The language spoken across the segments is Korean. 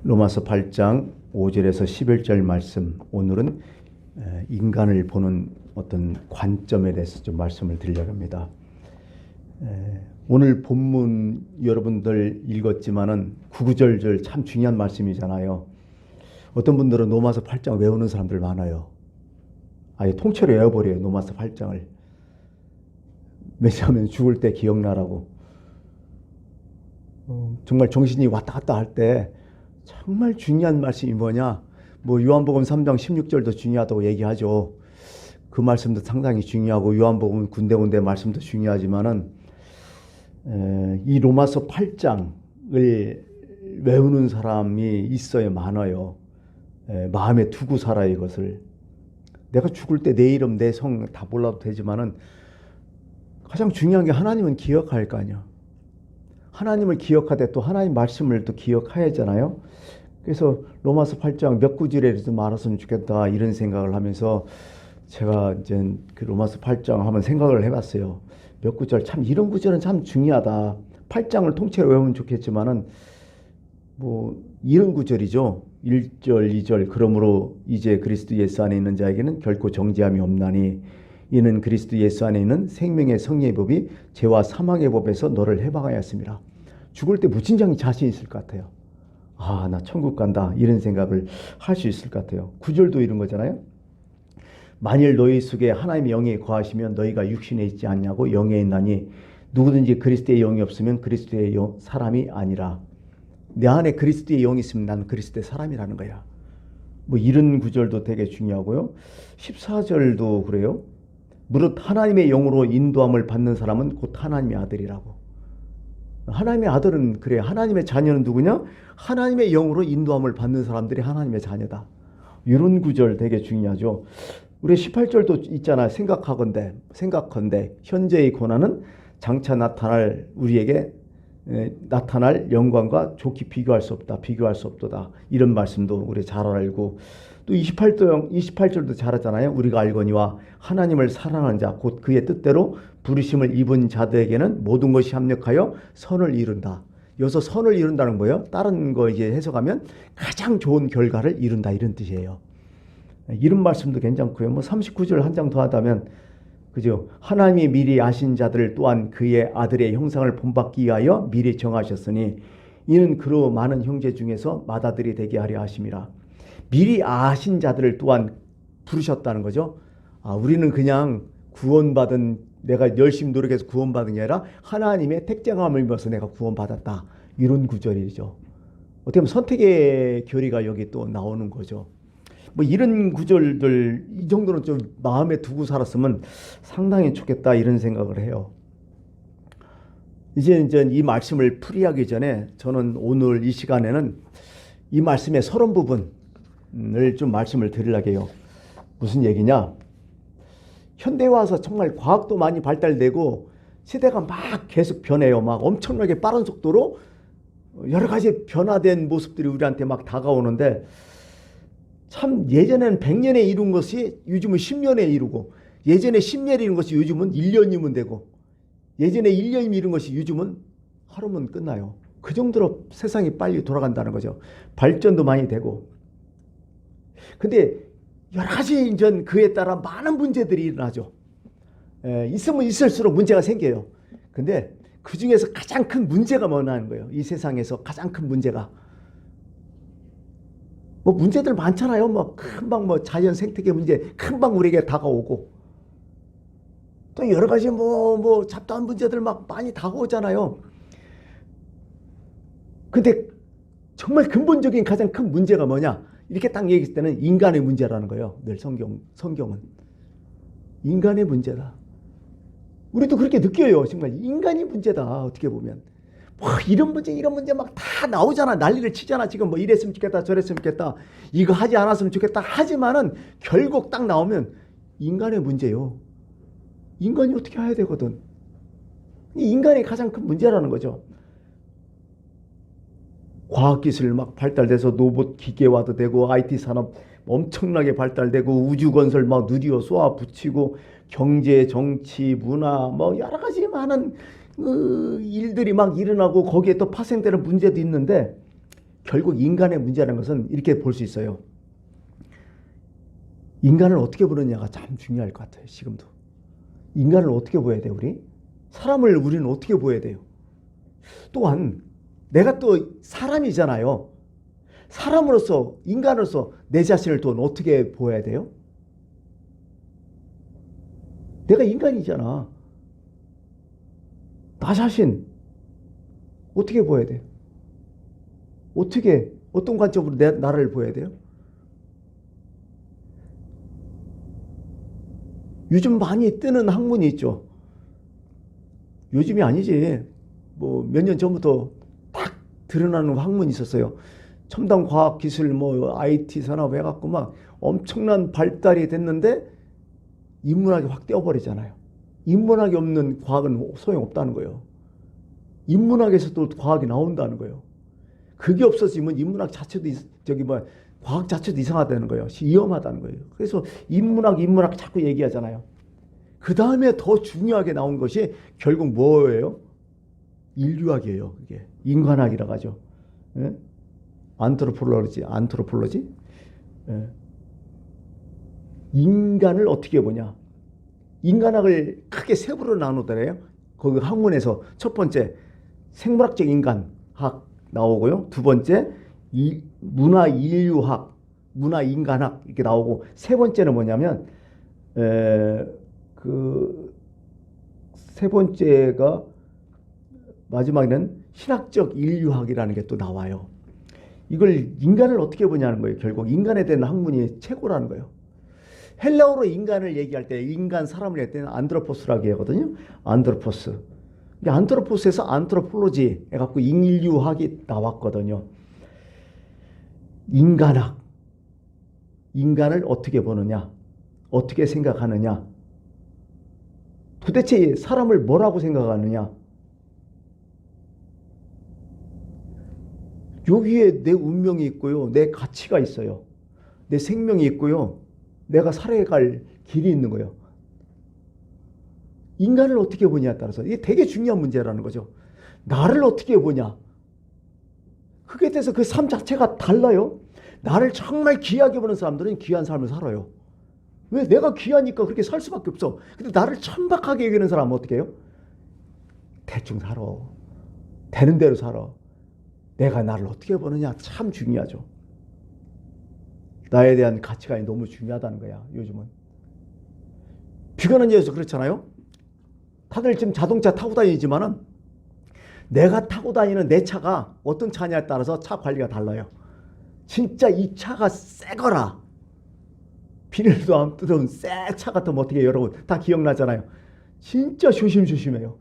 로마서 8장 5절에서 11절 말씀, 오늘은 인간을 보는 어떤 관점에 대해서 좀 말씀을 드리려고 합니다. 오늘 본문 여러분들 읽었지만은 구구절절 참 중요한 말씀이잖아요. 어떤 분들은 로마서 8장 외우는 사람들 많아요. 아예 통째로 외워버려요, 로마서 8장을. 왜냐하면 죽을 때 기억나라고. 정말 정신이 왔다 갔다 할 때 정말 중요한 말씀이 뭐냐, 요한복음 3장 16절도 중요하다고 얘기하죠. 그 말씀도 상당히 중요하고 요한복음 군데군데 말씀도 중요하지만은 이 로마서 8장을 외우는 사람이 있어야 많아요. 마음에 두고 살아요. 이것을 내가 죽을 때 내 이름 내 성 다 몰라도 되지만은 가장 중요한 게 하나님은 기억할 거 아니야. 하나님을 기억하되 또 하나님 말씀을 또 기억해야 하잖아요. 그래서 로마서 8장 몇 구절에라도 말았으면 좋겠다 이런 생각을 하면서 제가 이제 그 로마서 8장 한번 생각을 해봤어요. 몇 구절, 참 이런 구절은 참 중요하다. 8장을 통째로 외우면 좋겠지만은 이런 구절이죠. 1절, 2절. 그러므로 이제 그리스도 예수 안에 있는 자에게는 결코 정죄함이 없나니 이는 그리스도 예수 안에 있는 생명의 성리의 법이 죄와 사망의 법에서 너를 해방하였습니다. 죽을 때 무진장히 자신 있을 것 같아요. 나 천국 간다 이런 생각을 할 수 있을 것 같아요. 9절도 이런 거잖아요. 만일 너희 속에 하나님의 영이 거하시면 너희가 육신에 있지 않냐고 영에 있나니 누구든지 그리스도의 영이 없으면 그리스도의 사람이 아니라. 내 안에 그리스도의 영이 있으면 난 그리스도의 사람이라는 거야. 이런 구절도 되게 중요하고요. 14절도 그래요. 무릇 하나님의 영으로 인도함을 받는 사람은 곧 하나님의 아들이라고. 하나님의 아들은 그래. 하나님의 자녀는 누구냐? 하나님의 영으로 인도함을 받는 사람들이 하나님의 자녀다. 이런 구절 되게 중요하죠. 우리 18절도 있잖아요. 생각컨대 현재의 고난은 장차 나타날 우리에게 나타날 영광과 좋게 비교할 수 없도다. 이런 말씀도 우리 잘 알고, 또 28절도 잘하잖아요. 우리가 알거니와 하나님을 사랑하는 자 곧 그의 뜻대로 부르심을 입은 자들에게는 모든 것이 합력하여 선을 이룬다. 여기서 선을 이룬다는 거예요. 다른 거 이제 해석하면 가장 좋은 결과를 이룬다 이런 뜻이에요. 이런 말씀도 괜찮고요. 39절 한 장 더 하다면 그죠? 하나님이 미리 아신 자들 또한 그의 아들의 형상을 본받기 위하여 미리 정하셨으니 이는 그로 많은 형제 중에서 맏아들이 되게 하려 하심이라. 미리 아신 자들을 또한 부르셨다는 거죠. 우리는 그냥 구원받은, 내가 열심히 노력해서 구원받은 게 아니라 하나님의 택정함을 입어서 내가 구원받았다. 이런 구절이죠. 어떻게 보면 선택의 교리가 여기 또 나오는 거죠. 이런 구절들 이 정도는 좀 마음에 두고 살았으면 상당히 좋겠다 이런 생각을 해요. 이제 이 말씀을 풀이하기 전에 저는 오늘 이 시간에는 이 말씀의 서론 부분을 좀 말씀을 드리려고 해요. 무슨 얘기냐? 현대에 와서 정말 과학도 많이 발달되고 시대가 막 계속 변해요. 막 엄청나게 빠른 속도로 여러 가지 변화된 모습들이 우리한테 막 다가오는데, 참 예전에는 100년에 이룬 것이 요즘은 10년에 이루고, 예전에 10년에 이룬 것이 요즘은 1년이면 되고, 예전에 1년이면 이룬 것이 요즘은 하루면 끝나요. 그 정도로 세상이 빨리 돌아간다는 거죠. 발전도 많이 되고. 근데 여러 가지 그에 따라 많은 문제들이 일어나죠. 있으면 있을수록 문제가 생겨요. 근데 그 중에서 가장 큰 문제가 뭐냐는 거예요. 이 세상에서 가장 큰 문제가. 문제들 많잖아요. 금방 자연 생태계 문제 금방 우리에게 다가오고, 또 여러 가지 잡다한 문제들 막 많이 다가오잖아요. 근데 정말 근본적인 가장 큰 문제가 뭐냐? 이렇게 딱 얘기했을 때는 인간의 문제라는 거예요. 늘 성경은 인간의 문제다. 우리도 그렇게 느껴요. 정말 인간이 문제다. 어떻게 보면 이런 문제 막 다 나오잖아. 난리를 치잖아. 지금 이랬으면 좋겠다 저랬으면 좋겠다 이거 하지 않았으면 좋겠다 하지만은 결국 딱 나오면 인간의 문제요. 인간이 어떻게 해야 되거든. 이 인간이 가장 큰 문제라는 거죠. 과학기술 막 발달돼서 로봇 기계화도 되고 IT 산업 엄청나게 발달되고 우주건설 막 누리호 쏘아 붙이고 경제 정치 문화 여러 가지 많은 일들이 막 일어나고 거기에 또 파생되는 문제도 있는데 결국 인간의 문제라는 것은 이렇게 볼 수 있어요. 인간을 어떻게 보느냐가 참 중요할 것 같아요. 지금도. 인간을 어떻게 보여야 돼요, 우리? 사람을 우리는 어떻게 보여야 돼요? 또한 내가 또 사람이잖아요. 사람으로서, 인간으로서 내 자신을 또 어떻게 보여야 돼요? 내가 인간이잖아. 나 자신 어떻게 보여야 돼요? 어떻게, 어떤 관점으로 나를 보여야 돼요? 요즘 많이 뜨는 학문이 있죠. 요즘이 아니지. 뭐 몇 년 전부터 딱 드러나는 학문이 있었어요. 첨단 과학 기술 뭐 IT 산업 해갖고 막 엄청난 발달이 됐는데 인문학이 확 떼어버리잖아요. 인문학이 없는 과학은 소용없다는 거예요. 인문학에서도 과학이 나온다는 거예요. 그게 없어지면 인문학 자체도 과학 자체도 이상하다는 거예요. 위험하다는 거예요. 그래서 인문학 자꾸 얘기하잖아요. 그 다음에 더 중요하게 나온 것이 결국 뭐예요? 인류학이에요. 그게 인간학이라고 하죠. 예? 안트로폴로지. 예. 인간을 어떻게 보냐? 인간학을 크게 세 부로 나누더래요. 거기 학문에서 첫 번째 생물학적 인간학 나오고요. 두 번째 문화 인류학, 문화 인간학 이렇게 나오고 세 번째는 뭐냐면 그 세 번째가 마지막에는 신학적 인류학이라는 게 또 나와요. 이걸 인간을 어떻게 보냐는 거예요. 결국 인간에 대한 학문이 최고라는 거예요. 헬라어로 인간을 얘기할 때 인간 사람을 할 때는 안드로포스라고 하거든요. 안드로포스. 안드로포스에서 안트로폴로지 해갖고 인류학이 나왔거든요. 인간학. 인간을 어떻게 보느냐. 어떻게 생각하느냐. 도대체 사람을 뭐라고 생각하느냐. 여기에 내 운명이 있고요. 내 가치가 있어요. 내 생명이 있고요. 내가 살아갈 길이 있는 거예요. 인간을 어떻게 보냐에 따라서 이게 되게 중요한 문제라는 거죠. 나를 어떻게 보냐. 그게 대해서 그 삶 자체가 달라요. 나를 정말 귀하게 보는 사람들은 귀한 삶을 살아요. 왜? 내가 귀하니까 그렇게 살 수밖에 없어. 근데 나를 천박하게 여기는 사람은 어떻게 해요? 대충 살아. 되는 대로 살아. 내가 나를 어떻게 보느냐 참 중요하죠. 나에 대한 가치관이 너무 중요하다는 거야. 요즘은. 비관한 예에서 그렇잖아요. 다들 지금 자동차 타고 다니지만은 내가 타고 다니는 내 차가 어떤 차냐에 따라서 차 관리가 달라요. 진짜 이 차가 새거라. 비닐도 안 뜯은 새 차 같으면 어떻게 해요? 여러분 다 기억나잖아요. 진짜 조심조심해요.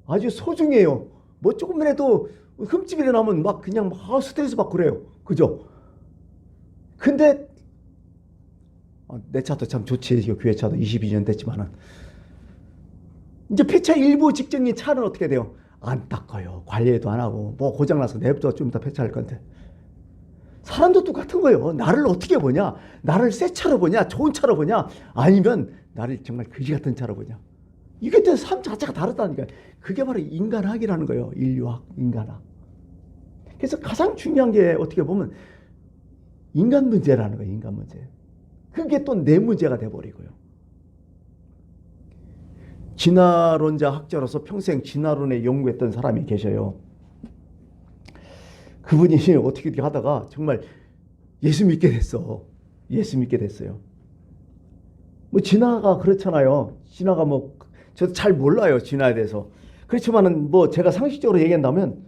아주 소중해요. 뭐 조금이라도 흠집이 나면 막 그냥 막 스트레스 받고 그래요. 그죠? 근데 내 차도 참 좋지. 교회 차도 22년 됐지만은 이제 폐차 일부 직전인 차는 어떻게 돼요? 안 닦아요. 관리도 안 하고 뭐 고장나서 냅둬 좀 이따 폐차할 건데. 사람도 똑같은 거예요. 나를 어떻게 보냐? 나를 새 차로 보냐? 좋은 차로 보냐? 아니면 나를 정말 그지 같은 차로 보냐? 이게 또 삶 자체가 다르다니까. 그게 바로 인간학이라는 거예요. 인류학, 인간학. 그래서 가장 중요한 게 어떻게 보면 인간 문제라는 거예요. 인간 문제. 그게 또 내 문제가 돼버리고요. 진화론자 학자로서 평생 진화론에 연구했던 사람이 계셔요. 그분이 어떻게 하다가 정말 예수 믿게 됐어. 예수 믿게 됐어요. 뭐 진화가 그렇잖아요. 진화가 뭐 저도 잘 몰라요. 진화에 대해서. 그렇지만은 뭐 제가 상식적으로 얘기한다면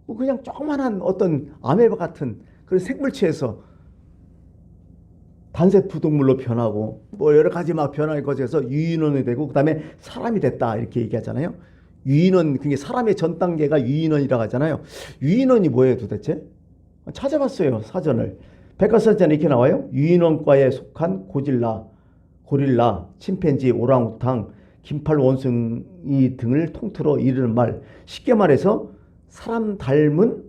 뭐 그냥 조그만한 어떤 아메바 같은 그런 생물체에서 단세포 동물로 변하고 뭐 여러 가지 막 변화를 거쳐서 유인원이 되고 그다음에 사람이 됐다 이렇게 얘기하잖아요. 유인원, 그게 사람의 전 단계가 유인원이라고 하잖아요. 유인원이 뭐예요 도대체? 찾아봤어요. 사전을. 백과사전에 이렇게 나와요. 유인원과에 속한 고릴라, 침팬지, 오랑우탕, 긴팔 원숭이 등을 통틀어 이르는 말. 쉽게 말해서 사람 닮은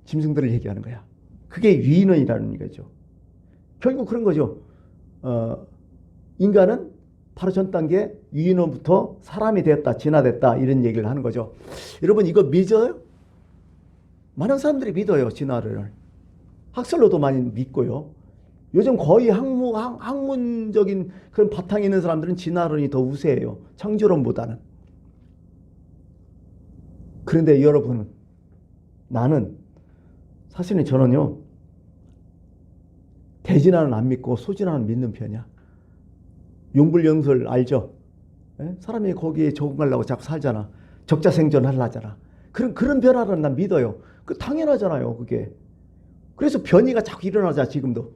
짐승들을 얘기하는 거야. 그게 유인원이라는 거죠. 결국 그런 거죠. 인간은 바로 전 단계 유인원부터 사람이 되었다, 진화됐다 이런 얘기를 하는 거죠. 여러분 이거 믿어요? 많은 사람들이 믿어요, 진화론을. 학설로도 많이 믿고요. 요즘 거의 학문적인 그런 바탕이 있는 사람들은 진화론이 더 우세해요, 창조론보다는. 그런데 여러분, 나는 사실은 저는요, 대진화는 안 믿고 소진화는 믿는 편이야. 용불영설 알죠? 예? 사람이 거기에 적응하려고 자꾸 살잖아. 적자생존하려잖아. 그런 변화를 난 믿어요. 그 당연하잖아요, 그게. 그래서 변이가 자꾸 일어나자, 지금도.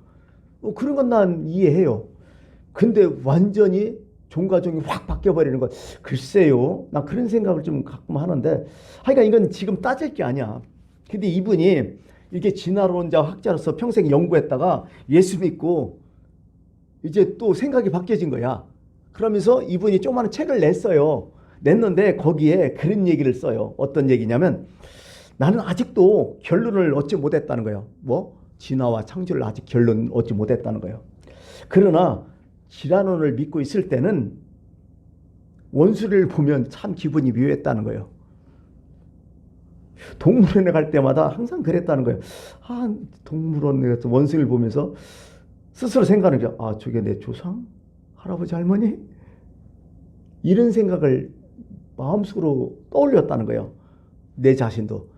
그런 건 난 이해해요. 근데 완전히 종가종이 확 바뀌어버리는 것, 글쎄요, 난 그런 생각을 좀 가끔 하는데, 하여간 이건 지금 따질 게 아니야. 근데 이분이 이게 진화론자 학자로서 평생 연구했다가 예수 믿고 이제 또 생각이 바뀌어진 거야. 그러면서 이분이 조그마한 책을 냈어요. 냈는데 거기에 그런 얘기를 써요. 어떤 얘기냐면, 나는 아직도 결론을 얻지 못했다는 거예요. 뭐? 진화와 창조를 아직 결론 얻지 못했다는 거예요. 그러나 진화론을 믿고 있을 때는 원수를 보면 참 기분이 묘했다는 거예요. 동물원에 갈 때마다 항상 그랬다는 거예요. 아, 동물원에 가서 원수를 보면서 스스로 생각하는 게, 아, 저게 내 조상? 할아버지, 할머니? 이런 생각을 마음속으로 떠올렸다는 거예요, 내 자신도.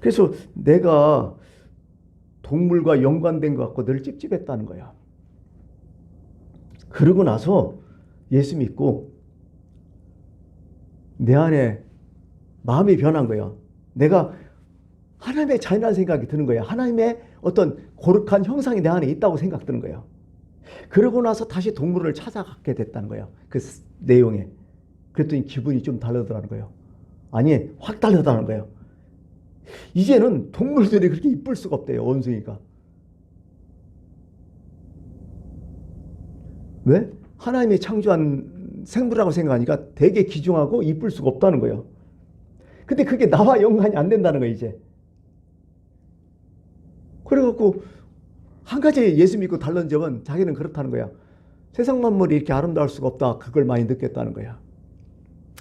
그래서 내가 동물과 연관된 것 같고 늘 찝찝했다는 거야. 그러고 나서 예수 믿고 내 안에 마음이 변한 거예요. 내가 하나님의 자녀라는 생각이 드는 거예요. 하나님의 어떤 거룩한 형상이 내 안에 있다고 생각 드는 거예요. 그러고 나서 다시 동물을 찾아가게 됐다는 거예요, 그 내용에. 그랬더니 기분이 좀 다르더라는 거예요. 아니, 확 다르다는 거예요. 이제는 동물들이 그렇게 이쁠 수가 없대요, 원숭이가. 왜? 하나님이 창조한 생물이라고 생각하니까 되게 귀중하고 이쁠 수가 없다는 거예요. 근데 그게 나와 연관이 안 된다는 거예요, 이제. 그래갖고 한 가지 예수 믿고 다른 점은 자기는 그렇다는 거야. 세상 만물이 이렇게 아름다울 수가 없다, 그걸 많이 느꼈다는 거야.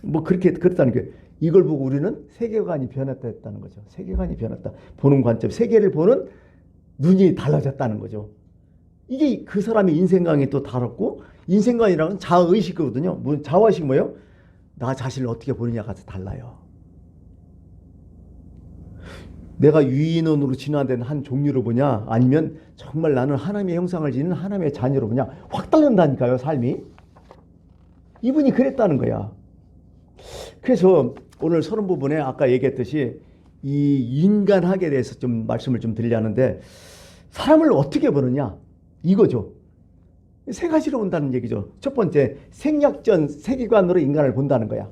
뭐 그렇다는 게, 이걸 보고 우리는 세계관이 변했다 했다는 거죠. 세계관이 변했다. 보는 관점, 세계를 보는 눈이 달라졌다는 거죠. 이게 그 사람의 인생관이 또 다르고, 인생관이라는 자아의식이거든요. 자아의식이 뭐예요? 나 자신을 어떻게 보느냐가 달라요. 내가 유인원으로 진화된 한 종류로 보냐, 아니면 정말 나는 하나님의 형상을 지닌 하나님의 자녀로 보냐, 확 다른다니까요, 삶이. 이분이 그랬다는 거야. 그래서 오늘 서론 부분에 아까 얘기했듯이 이 인간학에 대해서 좀 말씀을 좀 드리려는데, 사람을 어떻게 보느냐, 이거죠. 세 가지로 본다는 얘기죠. 첫 번째, 생략전 세계관으로 인간을 본다는 거야.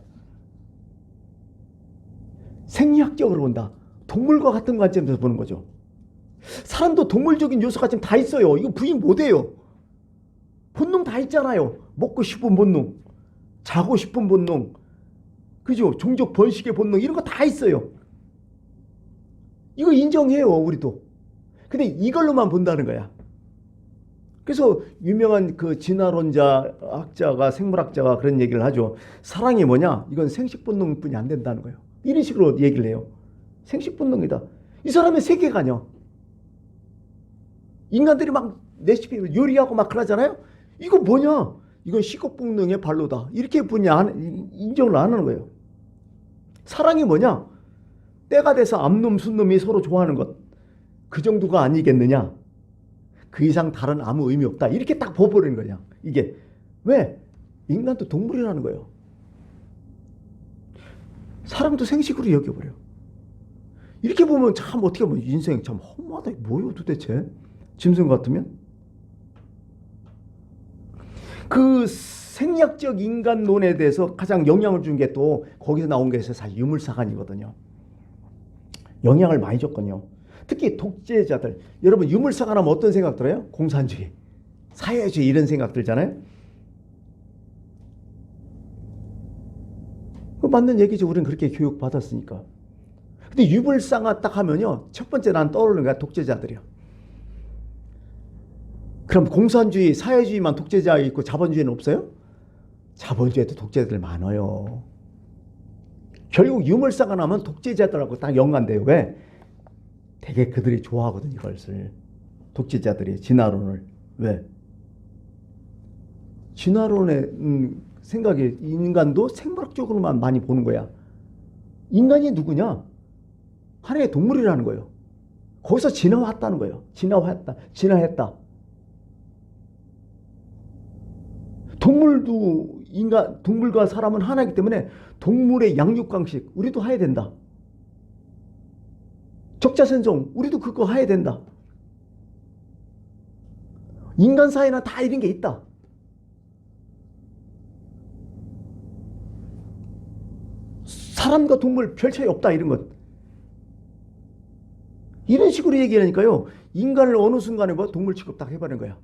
생리학적으로 본다. 동물과 같은 관점에서 보는 거죠. 사람도 동물적인 요소가 지금 다 있어요. 이거 부인 못해요. 본능 다 있잖아요. 먹고 싶은 본능, 자고 싶은 본능, 그죠? 종족 번식의 본능, 이런 거 다 있어요. 이거 인정해요, 우리도. 근데 이걸로만 본다는 거야. 그래서 유명한 그 진화론자 학자가, 생물학자가 그런 얘기를 하죠. 사랑이 뭐냐? 이건 생식 본능뿐이 안 된다는 거예요. 이런 식으로 얘기를 해요. 생식 본능이다. 이 사람의 세계관이요. 인간들이 막 레시피 요리하고 막 그러잖아요. 이거 뭐냐? 이건 식욕 본능의 발로다. 이렇게 인정을 안 하는 거예요. 사랑이 뭐냐? 때가 돼서 암놈, 순놈이 서로 좋아하는 것. 그 정도가 아니겠느냐? 그 이상 다른 아무 의미 없다. 이렇게 딱 보여버리는 거냐. 이게. 왜? 인간도 동물이라는 거예요. 사람도 생식으로 여겨버려요. 이렇게 보면 참, 어떻게 보면 인생 참 허무하다. 뭐예요 도대체? 짐승 같으면? 그 생략적 인간론에 대해서 가장 영향을 준 게 또 거기서 나온 게 사실 유물사관이거든요. 영향을 많이 줬거든요. 특히 독재자들. 여러분, 유물사관 하면 어떤 생각 들어요? 공산주의, 사회주의, 이런 생각 들잖아요. 그 맞는 얘기죠. 우리는 그렇게 교육받았으니까. 근데 유물상화 딱 하면요, 첫 번째 난 떠오르는 거야, 독재자들이요. 그럼 공산주의, 사회주의만 독재자 있고 자본주의는 없어요? 자본주의에도 독재자들 많아요. 결국 유물사가 나면 독재자들하고 딱 연관돼요. 왜? 되게 그들이 좋아하거든 이것을. 독재자들이 진화론을. 왜? 진화론의 생각이 인간도 생물학적으로만 많이 보는 거야. 인간이 누구냐? 하나의 동물이라는 거예요. 거기서 진화왔다는 거예요. 진화했다. 동물도 동물과 사람은 하나이기 때문에 동물의 양육강식 우리도 해야 된다. 적자생존 우리도 그거 해야 된다. 인간 사이에는 다 이런 게 있다. 사람과 동물 별 차이 없다 이런 것. 이런 식으로 얘기하니까요. 인간을 어느 순간에 동물 취급 딱 해버리는 거야.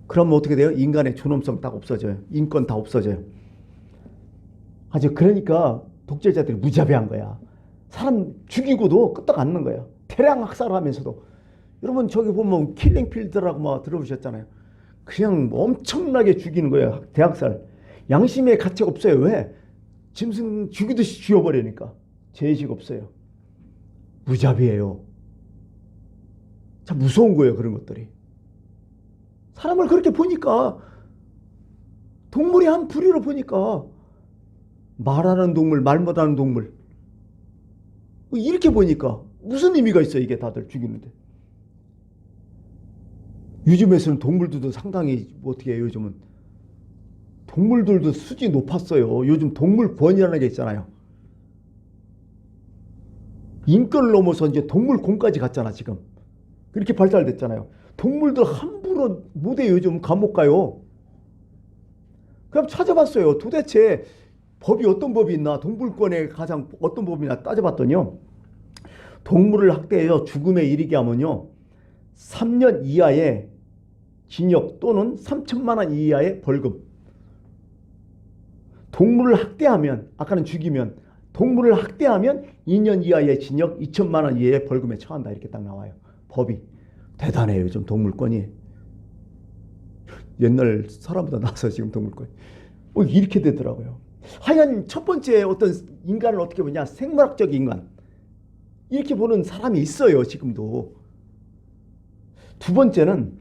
그러면 어떻게 돼요? 인간의 존엄성 딱 없어져요. 인권 다 없어져요. 아주 그러니까 독재자들이 무자비한 거야. 사람 죽이고도 끄떡 않는 거야. 대량 학살하면서도. 여러분 저기 보면 킬링필드라고 막 들어보셨잖아요. 그냥 엄청나게 죽이는 거예요. 대학살. 양심의 가치가 없어요. 왜? 짐승 죽이듯이 죽여버리니까. 죄의식 없어요. 무자비해요. 참 무서운 거예요. 그런 것들이. 사람을 그렇게 보니까 동물이 한 부류로 보니까 말하는 동물, 말 못하는 동물 이렇게 보니까 무슨 의미가 있어요. 이게 다들 죽이는데. 요즘에서는 동물들도 상당히 어떻게 해요. 요즘은 동물들도 수준이 높았어요. 요즘 동물권이라는 게 있잖아요. 인권을 넘어서 이제 동물권까지 갔잖아 지금. 그렇게 발달됐잖아요. 동물들 함부로 못해요. 요즘 감옥 가요. 그럼 찾아봤어요. 도대체 법이 어떤 법이 있나? 동물권에 가장 어떤 법이나 따져봤더니요. 동물을 학대해서 죽음에 이르게 하면요. 3년 이하의 징역 또는 3천만 원 이하의 벌금. 동물을 학대하면, 아까는 죽이면, 동물을 학대하면 2년 이하의 징역 2천만 원 이하의 벌금에 처한다. 이렇게 딱 나와요. 법이. 대단해요. 요즘 동물권이. 옛날 사람보다 나서 지금 동물권이. 이렇게 되더라고요. 하여간 첫 번째 어떤 인간을 어떻게 보냐. 생물학적 인간. 이렇게 보는 사람이 있어요. 지금도. 두 번째는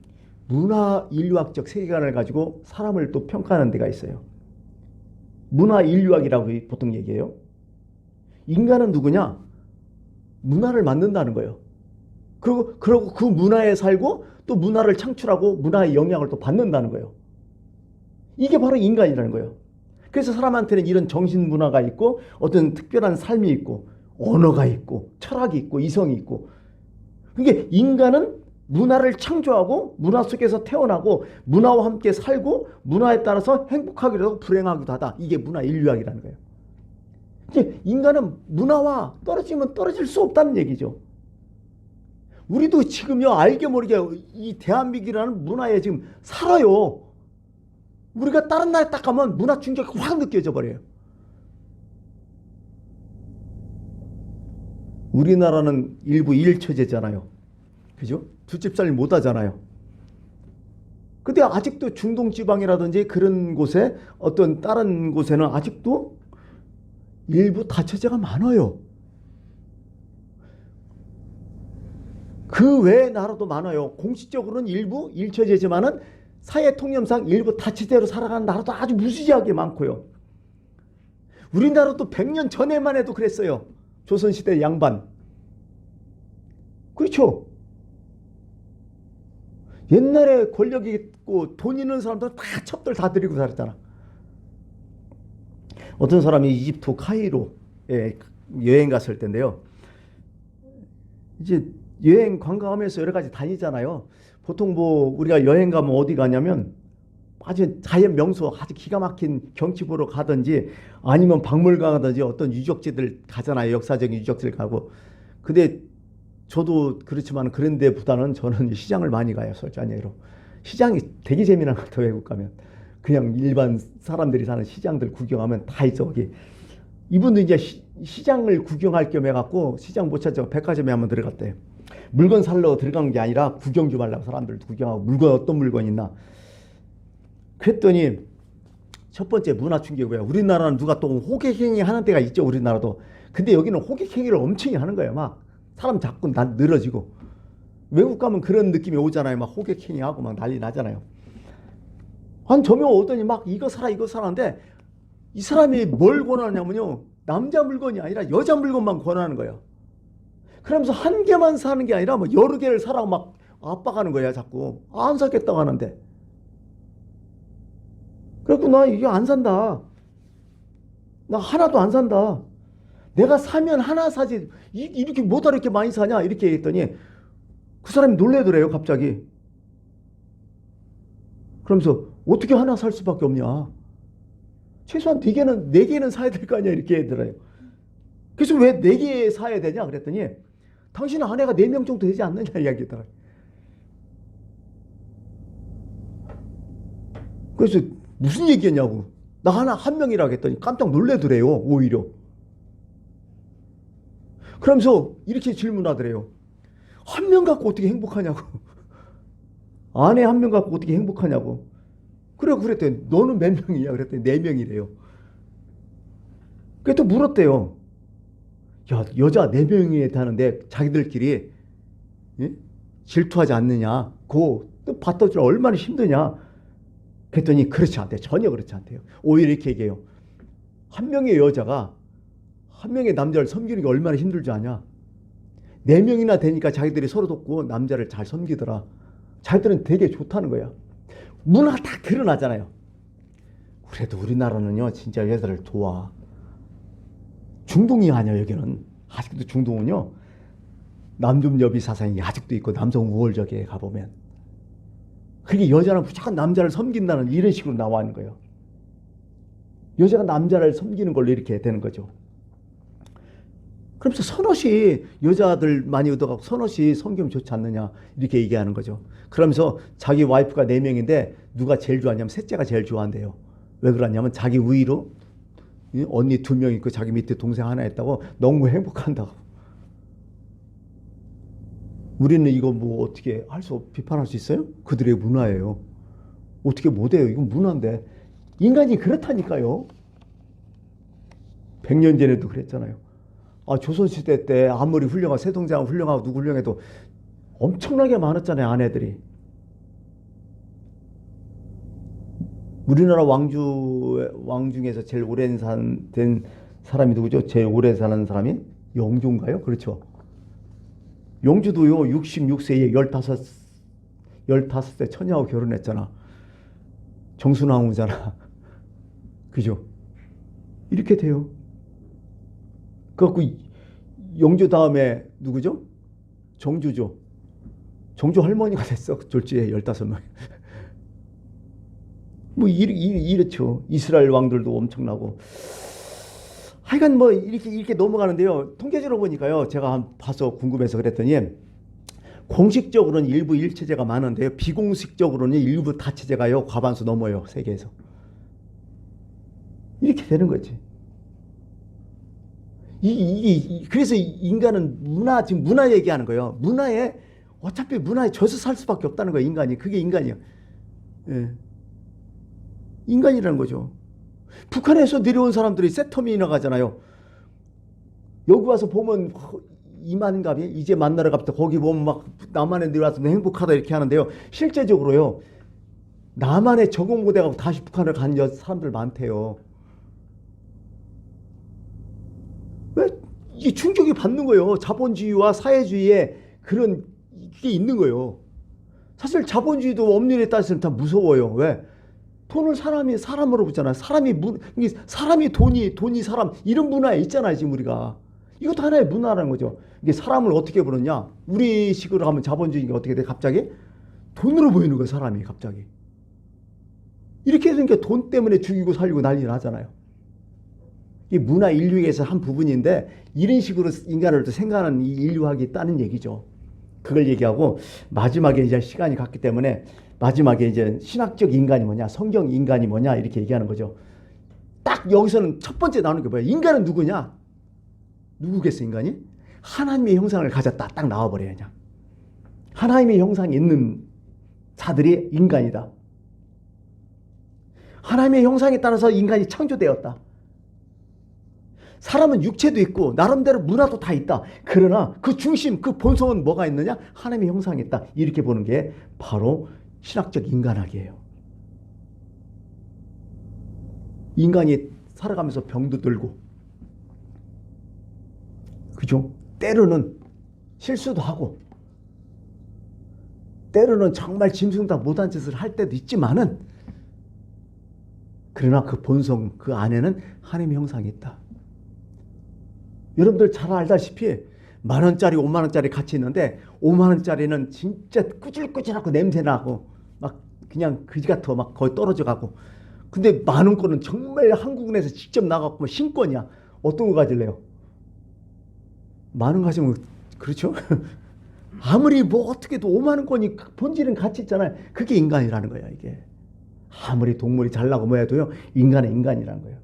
문화인류학적 세계관을 가지고 사람을 또 평가하는 데가 있어요. 문화인류학이라고 보통 얘기해요. 인간은 누구냐? 문화를 만든다는 거예요. 그리고 그 문화에 살고 또 문화를 창출하고 문화의 영향을 또 받는다는 거예요. 이게 바로 인간이라는 거예요. 그래서 사람한테는 이런 정신 문화가 있고 어떤 특별한 삶이 있고 언어가 있고 철학이 있고 이성이 있고. 그게 인간은 문화를 창조하고 문화 속에서 태어나고 문화와 함께 살고 문화에 따라서 행복하기도 하고 불행하기도 하다. 이게 문화인류학이라는 거예요. 이제 인간은 문화와 떨어지면 떨어질 수 없다는 얘기죠. 우리도 지금요 알게 모르게 이 대한민국이라는 문화에 지금 살아요. 우리가 다른 나라에 딱 가면 문화 충격이 확 느껴져 버려요. 우리나라는 일부 일처제잖아요. 그죠? 두 집 살림 못 하잖아요. 근데 아직도 중동지방이라든지 그런 곳에 어떤 다른 곳에는 아직도 일부 다처제가 많아요. 그 외의 나라도 많아요. 공식적으로는 일부 일처제지만은 사회 통념상 일부 다처제로 살아가는 나라도 아주 무수지하게 많고요. 우리나라도 100년 전에만 해도 그랬어요. 조선시대 양반. 그렇죠. 옛날에 권력이 있고 돈 있는 사람들 다 첩들 다 들이고 살았잖아. 어떤 사람이 이집트 카이로에 여행 갔을 텐데요. 이제 여행 관광하면서 여러 가지 다니잖아요. 보통 뭐 우리가 여행 가면 어디 가냐면 아주 자연 명소 아주 기가 막힌 경치 보러 가든지 아니면 박물관 가든지 어떤 유적지들 가잖아요. 역사적인 유적지를 가고. 근데 저도 그렇지만 그런 데보다는 저는 시장을 많이 가요. 솔직히로. 시장이 되게 재미난 것 같아요. 외국 가면. 그냥 일반 사람들이 사는 시장들 구경하면 다 있어. 거기. 이분도 이제 시장을 구경할 겸 해갖고 시장 못 찾아서 백화점에 한번 들어갔대요. 물건 살러 들어간 게 아니라 구경 좀 하려고 사람들 구경하고 물건 어떤 물건 있나. 그랬더니 첫 번째 문화 충격이고요. 우리나라는 누가 또 호객행위 하는 데가 있죠. 우리나라도. 근데 여기는 호객행위를 엄청 하는 거예요. 막 사람 자꾸 늘어지고. 외국 가면 그런 느낌이 오잖아요. 막 호객행위하고 막 난리 나잖아요. 한 저명 오더니 막 이거 사라 이거 사라는데 이 사람이 뭘 권하냐면요. 남자 물건이 아니라 여자 물건만 권하는 거예요. 그러면서 한 개만 사는 게 아니라 뭐 여러 개를 사라고 막 압박하는 거야. 자꾸 안 사겠다고 하는데. 그래갖고 나 이게 안 산다. 나 하나도 안 산다. 내가 사면 하나 사지 이렇게 뭐다 이렇게 많이 사냐 이렇게 얘기했더니 그 사람이 놀래더래요. 갑자기. 그러면서 어떻게 하나 살 수밖에 없냐. 최소한 네 개는 사야 될 거 아니야 이렇게 얘기더래요. 그래서 왜 4개 사야 되냐 그랬더니 당신 아내가 4명 정도 되지 않느냐 이야기했더라고요. 그래서 무슨 얘기였냐고. 나 한 명이라고 했더니 깜짝 놀래더래요. 오히려. 그러면서 이렇게 질문하더래요. 한 명 갖고 어떻게 행복하냐고. 아내 한 명 갖고 어떻게 행복하냐고. 그랬더니 너는 몇 명이냐 그랬더니 4명이래요. 그래 또 물었대요. 야, 여자 4명이 타는데 자기들끼리 질투하지 않느냐. 그거 또 받아주려 얼마나 힘드냐. 그랬더니 그렇지 않대요. 전혀 그렇지 않대요. 오히려 이렇게 얘기해요. 한 명의 여자가 한 명의 남자를 섬기는 게 얼마나 힘들지 않냐. 4명이나 되니까 자기들이 서로 돕고 남자를 잘 섬기더라. 자기들은 되게 좋다는 거야. 문화가 딱 드러나잖아요. 그래도 우리나라는요 진짜 여자를 도와. 중동이 아니야 여기는. 아직도 중동은요 남좀 여비 사상이 아직도 있고 남성 우월적에 가보면 그게 여자는 무조건 남자를 섬긴다는 이런 식으로 나와 있는 거예요. 여자가 남자를 섬기는 걸로 이렇게 되는 거죠. 그러면서 선옷이 여자들 많이 얻어가고 선옷이 섬기면 좋지 않느냐 이렇게 얘기하는 거죠. 그러면서 자기 와이프가 4명인데 누가 제일 좋아하냐면 셋째가 제일 좋아한대요. 왜 그러냐면 자기 우위로 언니 2명 있고 자기 밑에 동생 하나 있다고 너무 행복한다고. 우리는 이거 뭐 어떻게 비판할 수 있어요? 그들의 문화예요. 어떻게 못해요? 이건 문화인데. 인간이 그렇다니까요. 100년 전에도 그랬잖아요. 조선시대 때 아무리 훌륭하고 세종대왕 훌륭하고 누구 훌륭해도 엄청나게 많았잖아요. 아내들이. 우리나라 왕 중에서 제일 오래 된 사람이 누구죠? 제일 오래 사는 사람이 영조인가요? 그렇죠. 영조도요 66세에 15세 처녀하고 결혼했잖아. 정순왕후잖아. 그죠? 이렇게 돼요. 그래갖고 영조 다음에 누구죠? 정주죠. 정조 할머니가 됐어. 졸지에 15명. 뭐 이렇죠. 이스라엘 왕들도 엄청나고. 하여간 뭐 이렇게 넘어가는데요. 통계적으로 보니까요. 제가 봐서 궁금해서 그랬더니 공식적으로는 일부 일체제가 많은데요. 비공식적으로는 일부 다체제가요. 과반수 넘어요. 세계에서. 이렇게 되는 거지. 그래서 인간은 지금 문화 얘기하는 거예요. 어차피 문화에 져서 살 수밖에 없다는 거예요. 인간이. 그게 인간이에요. 예. 인간이라는 거죠. 북한에서 내려온 사람들이 세터민이나 가잖아요. 여기 와서 보면 이만감이 이제 만나러 갑니다. 거기 보면 막 남한에 내려와서 행복하다 이렇게 하는데요. 실제적으로요. 남한에 적응 못해가고 다시 북한을 간 사람들 많대요. 왜? 이게 충격이 받는 거예요. 자본주의와 사회주의에 그런 게 있는 거예요. 사실 자본주의도 엄밀히 따지면 다 무서워요. 왜? 돈을 사람으로 보잖아요. 사람이 돈이 사람 이런 문화에 있잖아요. 지금 우리가. 이것도 하나의 문화라는 거죠. 이게 사람을 어떻게 보느냐. 우리 식으로 하면 자본주의가 어떻게 돼? 갑자기 돈으로 보이는 거예요. 사람이 갑자기. 이렇게 되니까 돈 때문에 죽이고 살리고 난리 나잖아요. 이 문화 인류에서 한 부분인데 이런 식으로 인간을 또 생각하는 이 인류학이 있다는 얘기죠. 그걸 얘기하고 마지막에 이제 시간이 갔기 때문에 마지막에 이제 신학적 인간이 뭐냐, 성경 인간이 뭐냐 이렇게 얘기하는 거죠. 딱 여기서는 첫 번째 나오는 게 뭐예요? 인간은 누구냐? 누구겠어 인간이? 하나님의 형상을 가졌다. 딱 나와버려요. 그냥. 하나님의 형상이 있는 자들이 인간이다. 하나님의 형상에 따라서 인간이 창조되었다. 사람은 육체도 있고 나름대로 문화도 다 있다. 그러나 그 중심, 그 본성은 뭐가 있느냐? 하나님의 형상이 있다. 이렇게 보는 게 바로 신학적 인간학이에요. 인간이 살아가면서 병도 들고, 그죠? 때로는 실수도 하고, 때로는 정말 짐승다 못한 짓을 할 때도 있지만은, 그러나 그 본성, 그 안에는 하나님의 형상이 있다. 여러분들 잘 알다시피 10,000원짜리, 50,000원짜리 같이 있는데 50,000원짜리는 진짜 꾸질꾸질하고 냄새나고 막 그냥 그지 같아 막 거의 떨어져 가고, 근데 10,000원 거는 정말 한국은행에서 직접 나가고 신권이야. 어떤 거 가질래요? 10,000원 가지면 그렇죠? 아무리 뭐 어떻게 해도 50,000원 거니 본질은 같이 있잖아요. 그게 인간이라는 거야. 이게 아무리 동물이 잘나고 뭐 해도요, 인간은 인간이라는 거예요.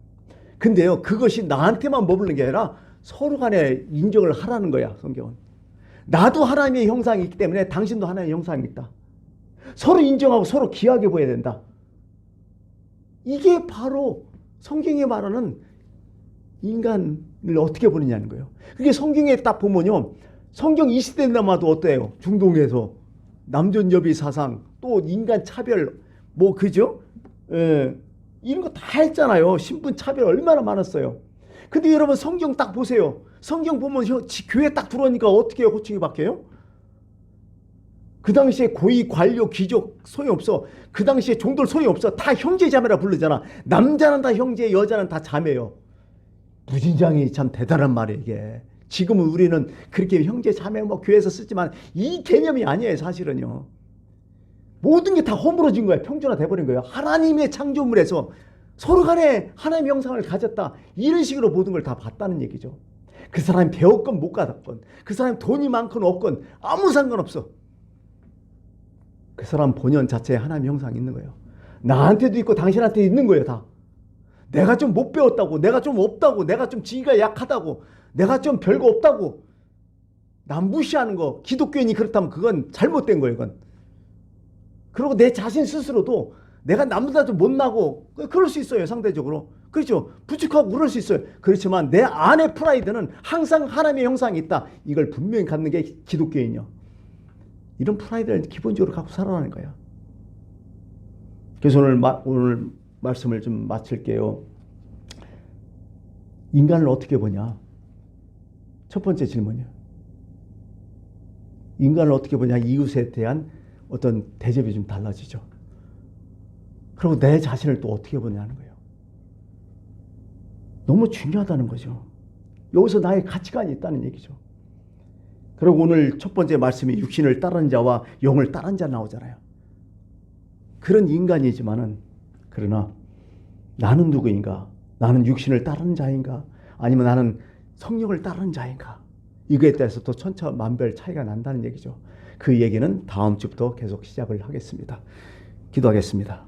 근데요, 그것이 나한테만 머무르는 게 아니라 서로 간에 인정을 하라는 거야. 성경은 나도 하나님의 형상이 있기 때문에 당신도 하나님의 형상이 있다. 서로 인정하고 서로 귀하게 보여야 된다. 이게 바로 성경이 말하는 인간을 어떻게 보느냐는 거예요. 그게 성경에 딱 보면요, 성경 이 시대마도 어때요? 중동에서 남존여비 사상, 또 인간 차별, 뭐 그죠? 이런 거 다 했잖아요. 신분 차별 얼마나 많았어요. 근데 여러분 성경 딱 보세요. 성경 보면 교회 딱 들어오니까 어떻게 호칭이 바뀌어요? 그 당시에 고위 관료 귀족 소용없어. 그 당시에 종들 소용없어. 다 형제자매라 부르잖아. 남자는 다 형제, 여자는 다 자매요. 무진장이 참 대단한 말이에요, 이게. 지금은 우리는 그렇게 형제 자매 뭐 교회에서 쓰지만 이 개념이 아니에요, 사실은요. 모든 게 다 허물어진 거예요. 평준화 돼버린 거예요. 하나님의 창조물에서 서로 간에 하나님의 형상을 가졌다. 이런 식으로 모든 걸 다 봤다는 얘기죠. 그 사람이 배웠건 못 가졌건, 그 사람이 돈이 많건 없건 아무 상관없어. 그 사람 본연 자체에 하나님의 형상이 있는 거예요. 나한테도 있고 당신한테도 있는 거예요, 다. 내가 좀 못 배웠다고, 내가 좀 없다고, 내가 좀 지위가 약하다고, 내가 좀 별거 없다고 남 무시하는 거, 기독교인이 그렇다면 그건 잘못된 거예요, 그건. 그리고 내 자신 스스로도 내가 남보다 좀 못나고 그럴 수 있어요, 상대적으로. 그렇죠. 부족하고 그럴 수 있어요. 그렇지만 내 안의 프라이드는 항상 하나님의 형상이 있다. 이걸 분명히 갖는 게 기독교인이요. 이런 프라이드를 기본적으로 갖고 살아가는 거야. 그래서 오늘 말씀을 좀 마칠게요. 인간을 어떻게 보냐? 첫 번째 질문이요. 인간을 어떻게 보냐? 이웃에 대한 어떤 대접이 좀 달라지죠. 그리고 내 자신을 또 어떻게 보냐는 거예요. 너무 중요하다는 거죠. 여기서 나의 가치관이 있다는 얘기죠. 그리고 오늘 첫 번째 말씀이 육신을 따르는 자와 영을 따르는 자 나오잖아요. 그런 인간이지만은, 그러나 나는 누구인가? 나는 육신을 따르는 자인가? 아니면 나는 성령을 따르는 자인가? 이거에 대해서 또 천차만별 차이가 난다는 얘기죠. 그 얘기는 다음 주부터 계속 시작을 하겠습니다. 기도하겠습니다.